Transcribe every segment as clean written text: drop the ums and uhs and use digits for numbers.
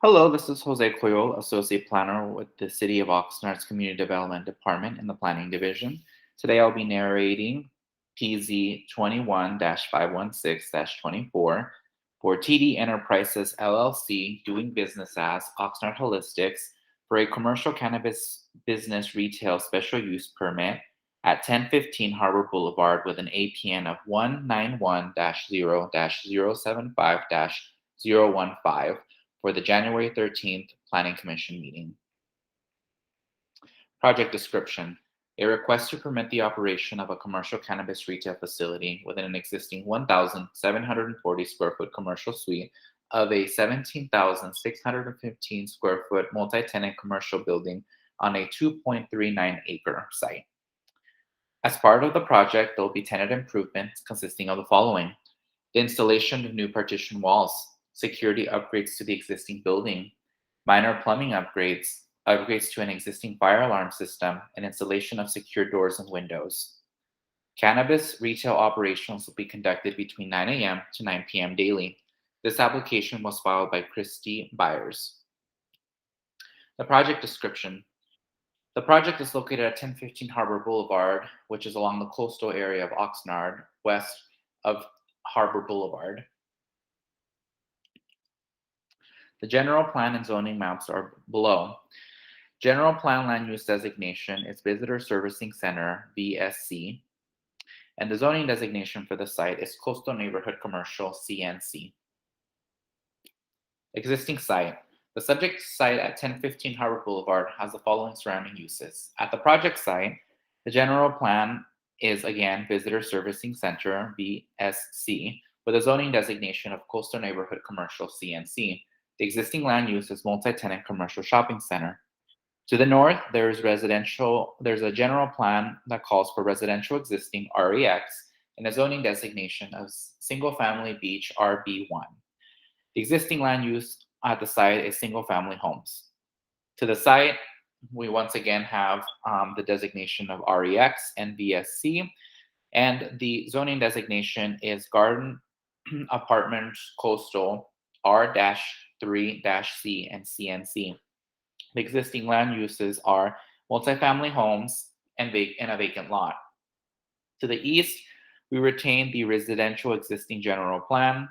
Hello, this is Jose Coyol, Associate Planner with the City of Oxnard's Community Development Department in the Planning Division. Today I'll be narrating PZ 21 516 24 for TD Enterprises LLC doing business as Oxnard Holistics for a commercial cannabis business retail special use permit at 1015 Harbor Boulevard with an APN of 191 0 075 015 for the January 13th Planning Commission meeting. Project description. A request to permit the operation of a commercial cannabis retail facility within an existing 1,740 square foot commercial suite of a 17,615 square foot multi-tenant commercial building on a 2.39 acre site. As part of the project, there will be tenant improvements consisting of the following: the installation of new partition walls, security upgrades to the existing building, minor plumbing upgrades, upgrades to an existing fire alarm system, and installation of secure doors and windows. Cannabis retail operations will be conducted between 9 a.m. to 9 p.m. daily. This application was filed by Christy Byers. The project description. The project is located at 1015 Harbor Boulevard, which is along the coastal area of Oxnard, west of Harbor Boulevard. The general plan and zoning maps are below. General plan land use designation is Visitor Servicing Center, VSC, and the zoning designation for the site is Coastal Neighborhood Commercial, CNC. Existing site. The subject site at 1015 Harbor Boulevard has the following surrounding uses. At the project site, the general plan is again Visitor Servicing Center, VSC, with a zoning designation of Coastal Neighborhood Commercial, CNC. The existing land use is multi-tenant commercial shopping center. To the north, there's a general plan that calls for residential existing REX and a zoning designation of single-family beach RB1. The existing land use at the site is single-family homes. To the site, we once again have the designation of REX and VSC, and the zoning designation is Garden Apartments Coastal R-3-C and CNC. The existing land uses are multifamily homes and a vacant lot. To the east, we retain the residential existing general plan,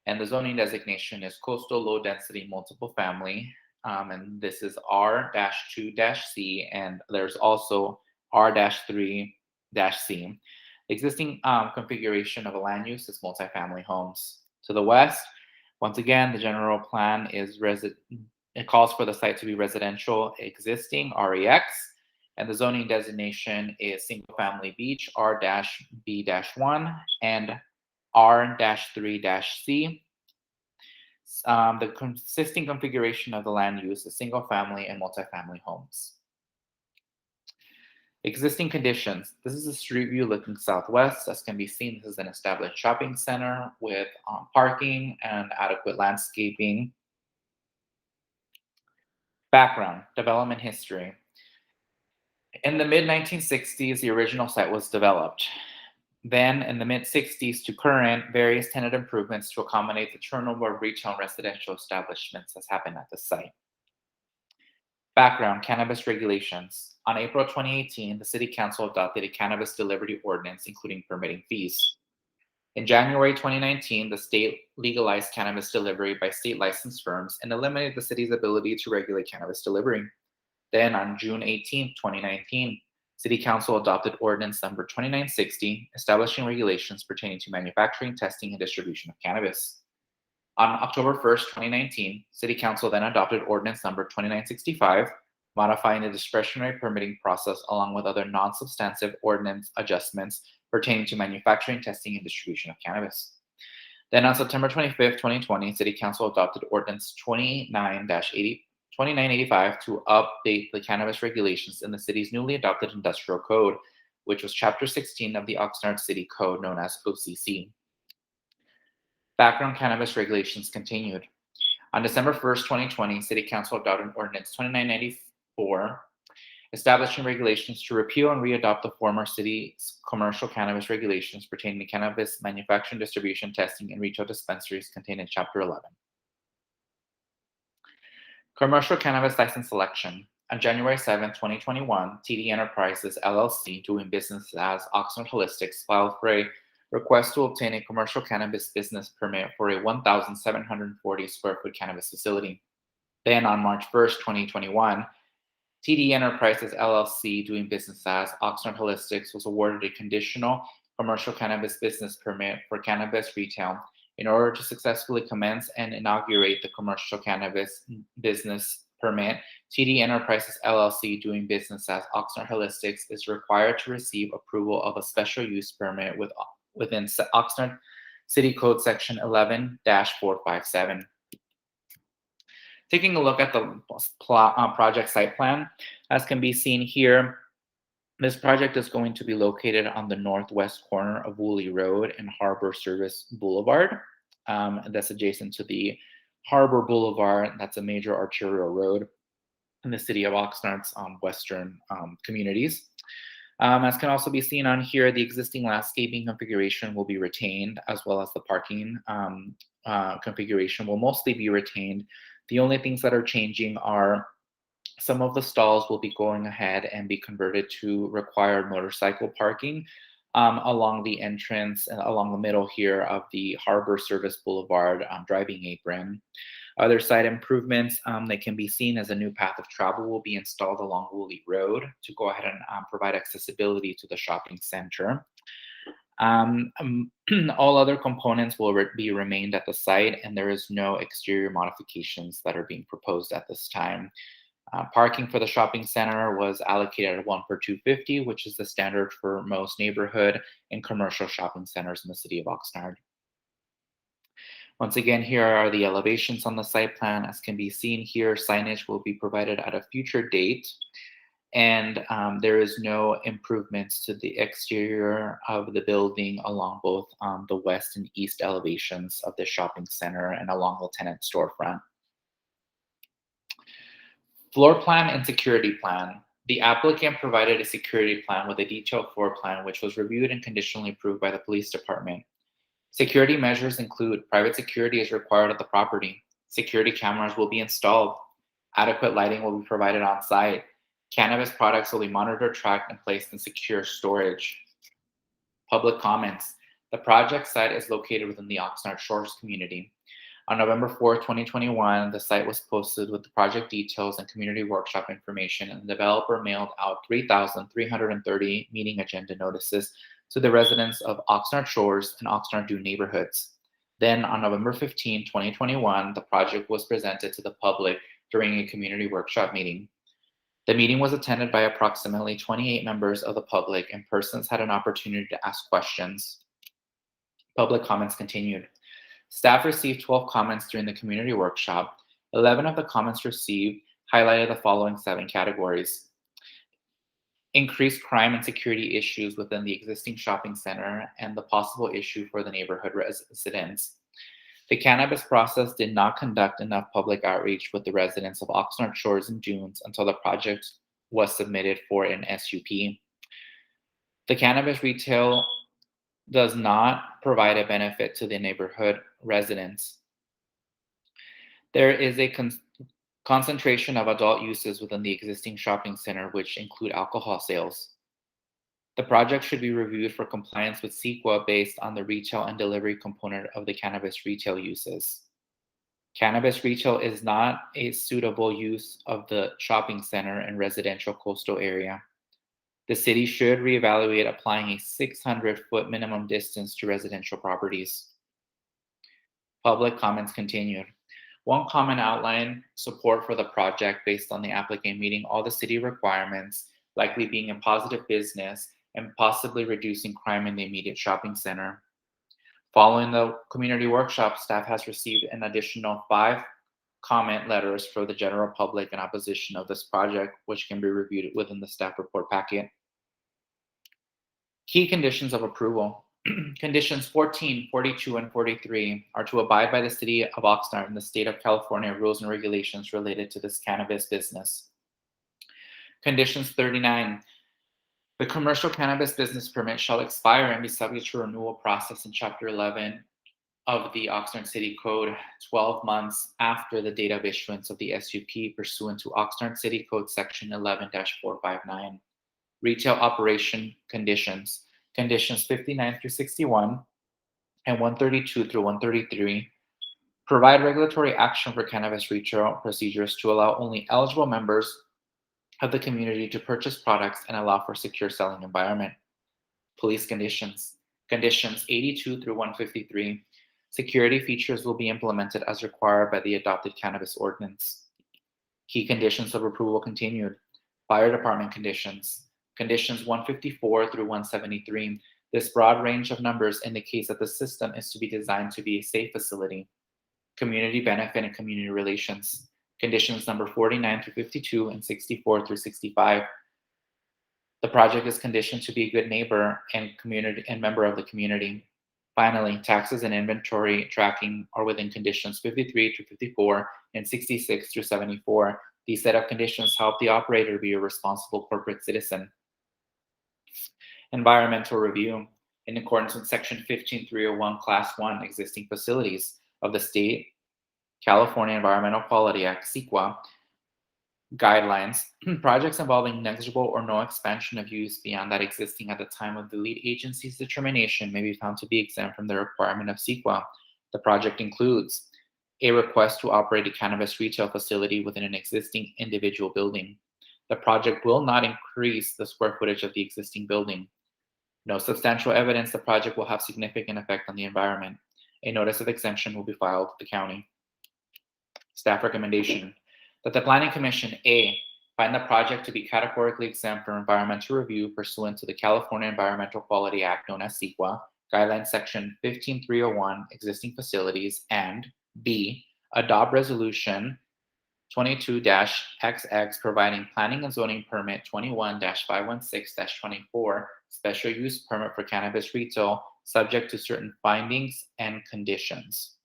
and the zoning designation is coastal low density multiple family, and this is R-2-C, and there's also R-3-C. The existing configuration of a land use is multifamily homes. To the west, once again, the general plan is it calls for the site to be residential existing REX, and the zoning designation is single family beach R-B-1 and R-3-C. The consisting configuration of the land use is single family and multifamily homes. Existing conditions. This is a street view looking southwest. As can be seen, this is an established shopping center with parking and adequate landscaping. Background, development history. In the mid-1960s, the original site was developed. Then, in the mid-60s to current, various tenant improvements to accommodate the turnover of retail and residential establishments has happened at the site. Background, Cannabis Regulations. On April 2018, the City Council adopted a cannabis delivery ordinance, including permitting fees. In January 2019, the state legalized cannabis delivery by state licensed firms and eliminated the city's ability to regulate cannabis delivery. Then, on June 18, 2019, City Council adopted Ordinance Number 2960, establishing regulations pertaining to manufacturing, testing, and distribution of cannabis. On October 1st, 2019, City Council then adopted Ordinance Number 2965, modifying the discretionary permitting process along with other non-substantive ordinance adjustments pertaining to manufacturing, testing, and distribution of cannabis. Then on September 25th, 2020, City Council adopted Ordinance 2985 to update the cannabis regulations in the city's newly adopted industrial code, which was Chapter 16 of the Oxnard City Code known as OCC. Background cannabis regulations continued. On December 1st, 2020, City Council adopted Ordinance 2994, establishing regulations to repeal and readopt the former city's commercial cannabis regulations pertaining to cannabis manufacturing, distribution, testing, and retail dispensaries contained in Chapter 11. Commercial cannabis license selection. On January 7, 2021, TD Enterprises LLC, doing business as Oxnard Holistics, filed for a request to obtain a commercial cannabis business permit for a 1,740 square foot cannabis facility. Then on March 1st, 2021, TD Enterprises LLC, doing business as Oxnard Holistics, was awarded a conditional commercial cannabis business permit for cannabis retail in order to successfully commence and inaugurate the commercial cannabis business permit. TD Enterprises LLC, doing business as Oxnard Holistics, is required to receive approval of a special use permit within Oxnard City Code Section 11-457. Taking a look at the project site plan, as can be seen here, this project is going to be located on the northwest corner of Woolley Road and Harbor Service Boulevard. That's adjacent to the Harbor Boulevard. That's a major arterial road in the city of Oxnard's western communities. As can also be seen on here, the existing landscaping configuration will be retained, as well as the parking configuration will mostly be retained. The only things that are changing are some of the stalls will be going ahead and be converted to required motorcycle parking along the entrance and along the middle here of the Harbor Service Boulevard driving apron. Other site improvements that can be seen as a new path of travel will be installed along Woolley Road to go ahead and provide accessibility to the shopping center. All other components will be remained at the site, and there is no exterior modifications that are being proposed at this time. Parking for the shopping center was allocated at 1 per 250, which is the standard for most neighborhood and commercial shopping centers in the city of Oxnard. Once again, here are the elevations on the site plan. As can be seen here, signage will be provided at a future date, and there is no improvements to the exterior of the building along both the west and east elevations of the shopping center and along the tenant storefront. Floor plan and security plan. The applicant provided a security plan with a detailed floor plan, which was reviewed and conditionally approved by the police department. Security measures include private security is required at the property. Security cameras will be installed. Adequate lighting will be provided on site. Cannabis products will be monitored, tracked, and placed in secure storage. Public comments. The project site is located within the Oxnard Shores community. On November 4th, 2021, the site was posted with the project details and community workshop information, and the developer mailed out 3,330 meeting agenda notices to the residents of Oxnard Shores and Oxnard Dune neighborhoods. Then, on November 15, 2021, the project was presented to the public during a community workshop meeting. The meeting was attended by approximately 28 members of the public, and persons had an opportunity to ask questions. Public comments continued. Staff received 12 comments during the community workshop. 11 of the comments received highlighted the following 7 categories: increased crime and security issues within the existing shopping center and the possible issue for the neighborhood residents. The cannabis process did not conduct enough public outreach with the residents of Oxnard Shores and Dunes until the project was submitted for an SUP. The cannabis retail does not provide a benefit to the neighborhood residents. There is a concentration of adult uses within the existing shopping center, which include alcohol sales. The project should be reviewed for compliance with CEQA based on the retail and delivery component of the cannabis retail uses. Cannabis retail is not a suitable use of the shopping center and residential coastal area. The city should reevaluate applying a 600-foot minimum distance to residential properties. Public comments continued. One comment outlined support for the project based on the applicant meeting all the city requirements, likely being a positive business, and possibly reducing crime in the immediate shopping center. Following the community workshop, staff has received an additional 5 comment letters for the general public in opposition of this project, which can be reviewed within the staff report packet. Key conditions of approval. Conditions 14, 42, and 43 are to abide by the city of Oxnard and the state of California rules and regulations related to this cannabis business. Conditions 39. The commercial cannabis business permit shall expire and be subject to renewal process in Chapter 11 of the Oxnard City Code 12 months after the date of issuance of the SUP pursuant to Oxnard City Code Section 11-459. Retail operation conditions, conditions 59 through 61 and 132 through 133, provide regulatory action for cannabis retail procedures to allow only eligible members of the community to purchase products and allow for secure selling environment. Police conditions, conditions 82 through 153, security features will be implemented as required by the adopted cannabis ordinance. Key conditions of approval continued. Fire department conditions, conditions 154 through 173. This broad range of numbers indicates that the system is to be designed to be a safe facility. Community benefit and community relations, conditions number 49 through 52 and 64 through 65. The project is conditioned to be a good neighbor and community and member of the community. Finally, taxes and inventory tracking are within conditions 53 through 54 and 66 through 74. These set of conditions help the operator be a responsible corporate citizen. Environmental review. In accordance with Section 15301, Class 1 existing facilities of the State California Environmental Quality Act, CEQA, guidelines, projects involving negligible or no expansion of use beyond that existing at the time of the lead agency's determination may be found to be exempt from the requirement of CEQA. The project includes a request to operate a cannabis retail facility within an existing individual building. The project will not increase the square footage of the existing building. No substantial evidence the project will have significant effect on the environment. A notice of exemption will be filed with the county. Staff recommendation that the Planning Commission A, find the project to be categorically exempt from environmental review pursuant to the California Environmental Quality Act, known as CEQA, Guideline Section 15301, existing facilities, and B, adopt Resolution 22-XX providing planning and zoning permit 21-516-24 special use permit for cannabis retail subject to certain findings and conditions.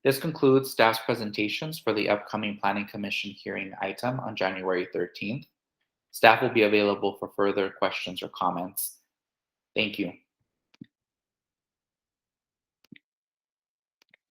This concludes staff's presentations for the upcoming Planning Commission hearing item on January 13th. Staff will be available for further questions or comments. Thank you.